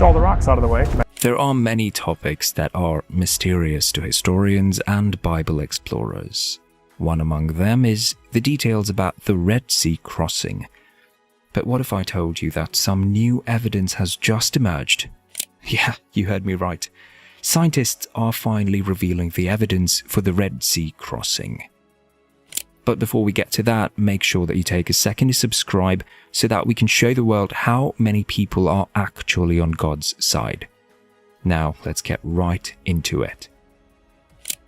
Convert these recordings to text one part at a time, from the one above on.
all the rocks out of the way. There are many topics that are mysterious to historians and Bible explorers. One among them is the details about the Red Sea crossing. But what if I told you that some new evidence has just emerged? Yeah, you heard me right. Scientists are finally revealing the evidence for the Red Sea crossing. But before we get to that, make sure that you take a second to subscribe so that we can show the world how many people are actually on God's side. Now, let's get right into it.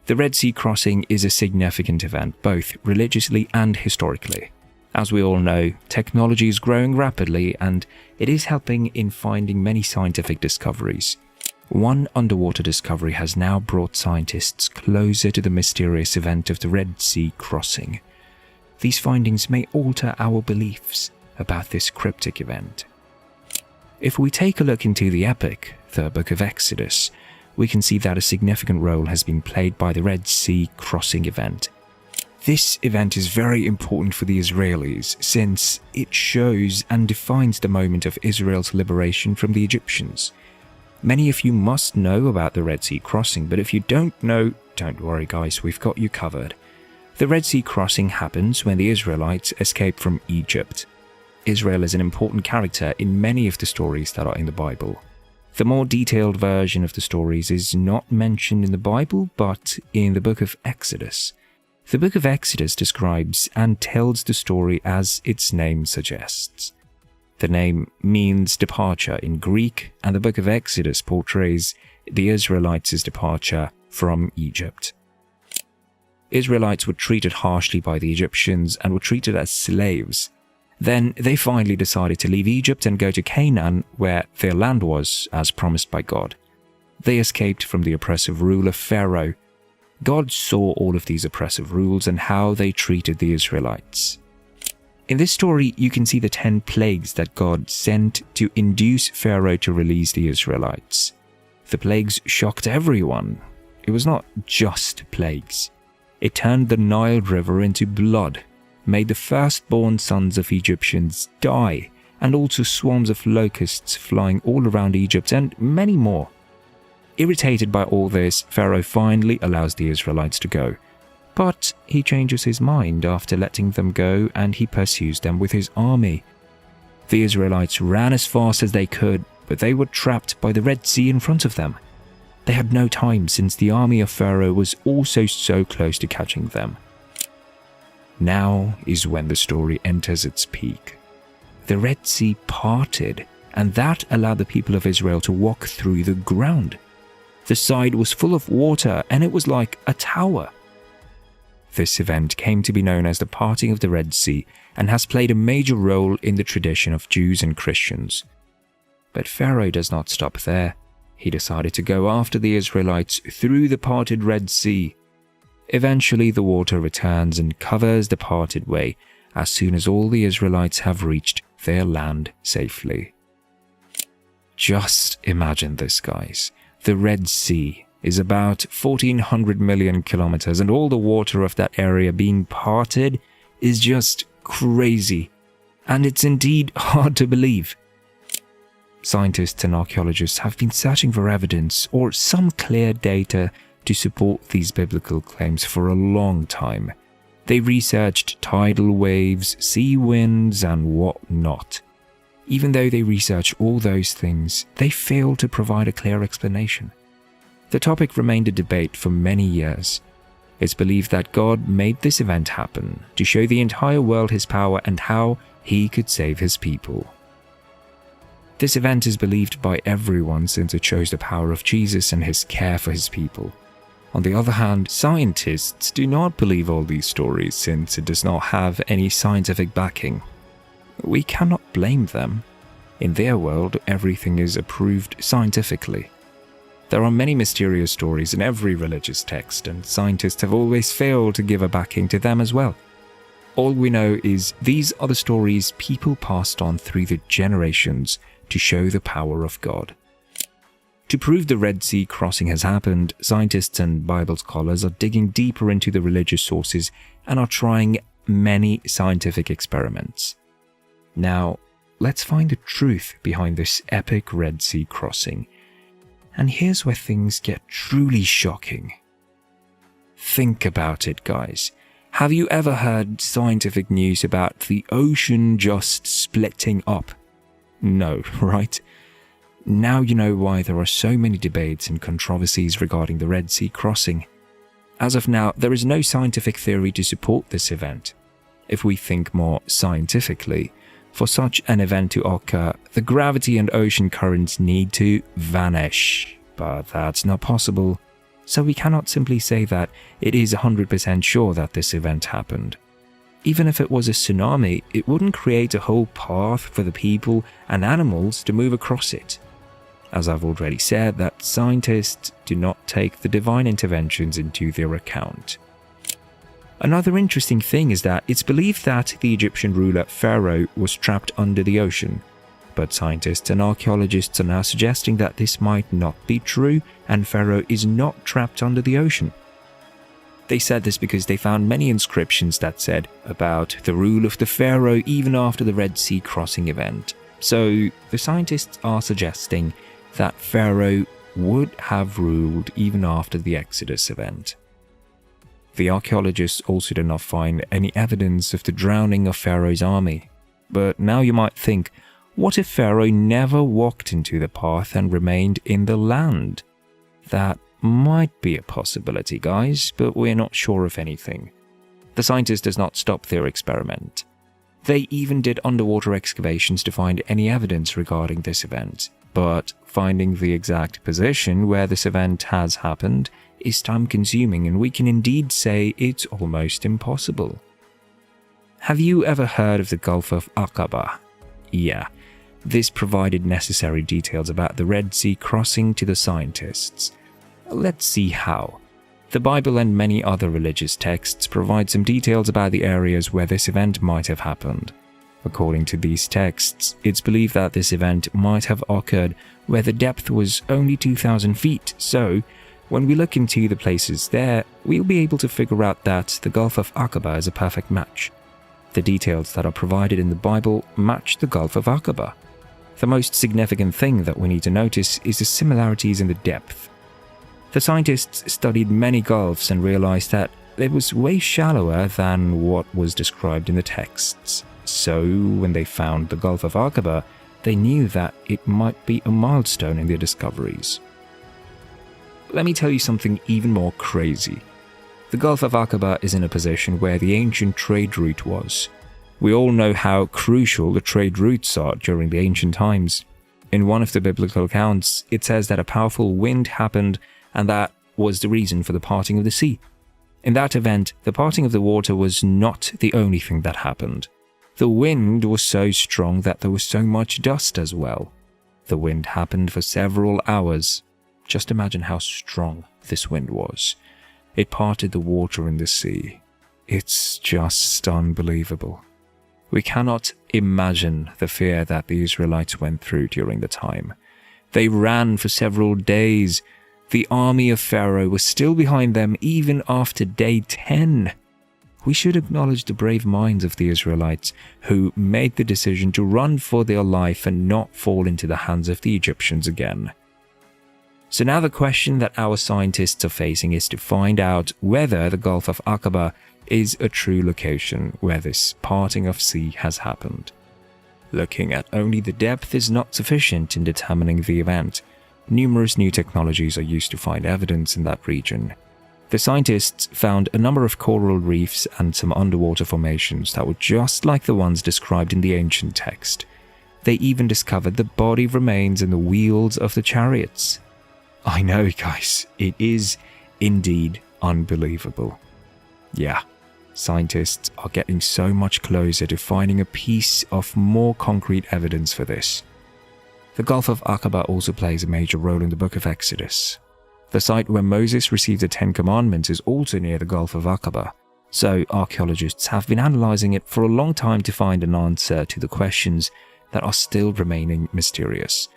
The Red Sea crossing is a significant event, both religiously and historically. As we all know, technology is growing rapidly and it is helping in finding many scientific discoveries. One underwater discovery has now brought scientists closer to the mysterious event of the Red Sea crossing. These findings may alter our beliefs about this cryptic event. If we take a look into the epic, the Book of Exodus, we can see that a significant role has been played by the Red Sea crossing event. This event is very important for the Israelis since it shows and defines the moment of Israel's liberation from the Egyptians. Many of you must know about the Red Sea crossing, but if you don't know, don't worry guys, we've got you covered. The Red Sea crossing happens when the Israelites escape from Egypt. Israel is an important character in many of the stories that are in the Bible. The more detailed version of the stories is not mentioned in the Bible, but in the Book of Exodus. The Book of Exodus describes and tells the story as its name suggests. The name means departure in Greek, and the Book of Exodus portrays the Israelites' departure from Egypt. Israelites were treated harshly by the Egyptians and were treated as slaves. Then they finally decided to leave Egypt and go to Canaan, where their land was, as promised by God. They escaped from the oppressive rule of Pharaoh. God saw all of these oppressive rules and how they treated the Israelites. In this story, you can see the 10 plagues that God sent to induce Pharaoh to release the Israelites. The plagues shocked everyone. It was not just plagues. It turned the Nile River into blood, made the firstborn sons of Egyptians die, and also swarms of locusts flying all around Egypt, and many more. Irritated by all this, Pharaoh finally allows the Israelites to go. But he changes his mind after letting them go and he pursues them with his army. The Israelites ran as fast as they could, but they were trapped by the Red Sea in front of them. They had no time since the army of Pharaoh was also so close to catching them. Now is when the story enters its peak. The Red Sea parted, and that allowed the people of Israel to walk through the ground. The side was full of water, and it was like a tower. This event came to be known as the parting of the Red Sea and has played a major role in the tradition of Jews and Christians. But Pharaoh does not stop there. He decided to go after the Israelites through the parted Red Sea. Eventually, the water returns and covers the parted way as soon as all the Israelites have reached their land safely. Just imagine this, guys. The Red Sea is about 1,400 million kilometers, and all the water of that area being parted is just crazy. And it's indeed hard to believe. Scientists and archaeologists have been searching for evidence or some clear data to support these biblical claims for a long time. They researched tidal waves, sea winds, and whatnot. Even though they researched all those things, they failed to provide a clear explanation. The topic remained a debate for many years. It's believed that God made this event happen to show the entire world his power and how he could save his people. This event is believed by everyone since it shows the power of Jesus and his care for his people. On the other hand, scientists do not believe all these stories since it does not have any scientific backing. We cannot blame them. In their world, everything is approved scientifically. There are many mysterious stories in every religious text, and scientists have always failed to give a backing to them as well. All we know is these are the stories people passed on through the generations to show the power of God. To prove the Red Sea crossing has happened, scientists and Bible scholars are digging deeper into the religious sources and are trying many scientific experiments. Now, let's find the truth behind this epic Red Sea crossing. And here's where things get truly shocking. Think about it, guys. Have you ever heard scientific news about the ocean just splitting up? No, right? Now you know why there are so many debates and controversies regarding the Red Sea crossing. As of now, there is no scientific theory to support this event. If we think more scientifically, for such an event to occur, the gravity and ocean currents need to vanish. But that's not possible. So we cannot simply say that it is 100% sure that this event happened. Even if it was a tsunami, it wouldn't create a whole path for the people and animals to move across it. As I've already said, that scientists do not take the divine interventions into their account. Another interesting thing is that it's believed that the Egyptian ruler Pharaoh was trapped under the ocean. But scientists and archaeologists are now suggesting that this might not be true and Pharaoh is not trapped under the ocean. They said this because they found many inscriptions that said about the rule of the Pharaoh even after the Red Sea crossing event. So the scientists are suggesting that Pharaoh would have ruled even after the Exodus event. The archaeologists also did not find any evidence of the drowning of Pharaoh's army. But now you might think, what if Pharaoh never walked into the path and remained in the land? That might be a possibility, guys, but we're not sure of anything. The scientists does not stop their experiment. They even did underwater excavations to find any evidence regarding this event, but finding the exact position where this event has happened is time-consuming, and we can indeed say it's almost impossible. Have you ever heard of the Gulf of Aqaba? Yeah. This provided necessary details about the Red Sea crossing to the scientists. Let's see how. The Bible and many other religious texts provide some details about the areas where this event might have happened. According to these texts, it's believed that this event might have occurred where the depth was only 2,000 feet, so when we look into the places there, we'll be able to figure out that the Gulf of Aqaba is a perfect match. The details that are provided in the Bible match the Gulf of Aqaba. The most significant thing that we need to notice is the similarities in the depth. The scientists studied many gulfs and realized that it was way shallower than what was described in the texts. So, when they found the Gulf of Aqaba, they knew that it might be a milestone in their discoveries. Let me tell you something even more crazy. The Gulf of Aqaba is in a position where the ancient trade route was. We all know how crucial the trade routes are during the ancient times. In one of the biblical accounts, it says that a powerful wind happened, and that was the reason for the parting of the sea. In that event, the parting of the water was not the only thing that happened. The wind was so strong that there was so much dust as well. The wind happened for several hours. Just imagine how strong this wind was. It parted the water in the sea. It's just unbelievable. We cannot imagine the fear that the Israelites went through during the time. They ran for several days. The army of Pharaoh was still behind them even after day 10. We should acknowledge the brave minds of the Israelites who made the decision to run for their life and not fall into the hands of the Egyptians again. So now the question that our scientists are facing is to find out whether the Gulf of Aqaba is a true location where this parting of sea has happened. Looking at only the depth is not sufficient in determining the event. Numerous new technologies are used to find evidence in that region. The scientists found a number of coral reefs and some underwater formations that were just like the ones described in the ancient text. They even discovered the body remains and the wheels of the chariots. I know, guys, it is indeed unbelievable. Yeah, scientists are getting so much closer to finding a piece of more concrete evidence for this. The Gulf of Aqaba also plays a major role in the book of Exodus. The site where Moses received the 10 Commandments is also near the Gulf of Aqaba, so archaeologists have been analyzing it for a long time to find an answer to the questions that are still remaining mysterious.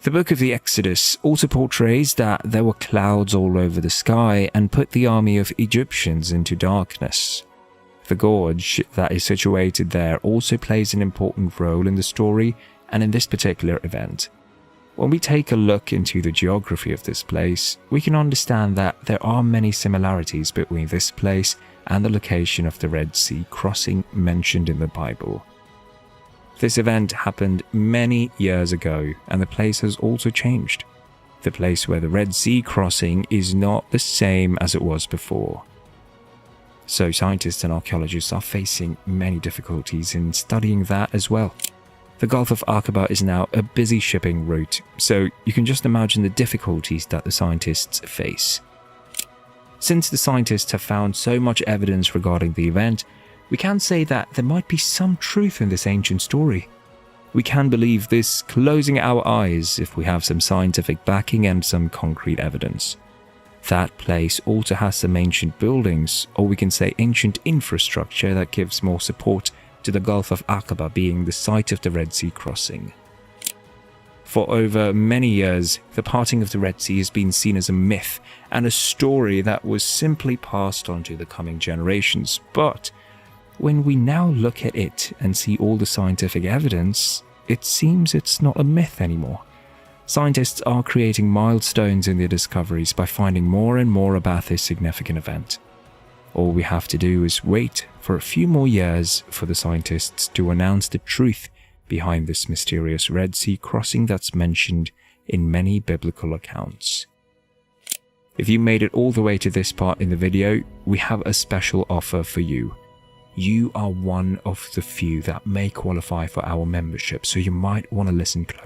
The book of the Exodus also portrays that there were clouds all over the sky and put the army of Egyptians into darkness. The gorge that is situated there also plays an important role in the story and in this particular event. When we take a look into the geography of this place, we can understand that there are many similarities between this place and the location of the Red Sea crossing mentioned in the Bible. This event happened many years ago, and the place has also changed. The place where the Red Sea crossing is not the same as it was before. So scientists and archaeologists are facing many difficulties in studying that as well. The Gulf of Aqaba is now a busy shipping route, so you can just imagine the difficulties that the scientists face. Since the scientists have found so much evidence regarding the event, we can say that there might be some truth in this ancient story. We can believe this closing our eyes if we have some scientific backing and some concrete evidence. That place also has some ancient buildings, or we can say ancient infrastructure that gives more support to the Gulf of Aqaba being the site of the Red Sea crossing. For over many years, the parting of the Red Sea has been seen as a myth and a story that was simply passed on to the coming generations. But when we now look at it and see all the scientific evidence, it seems it's not a myth anymore. Scientists are creating milestones in their discoveries by finding more and more about this significant event. All we have to do is wait for a few more years for the scientists to announce the truth behind this mysterious Red Sea crossing that's mentioned in many biblical accounts. If you made it all the way to this part in the video, we have a special offer for you. You are one of the few that may qualify for our membership, so you might want to listen closely.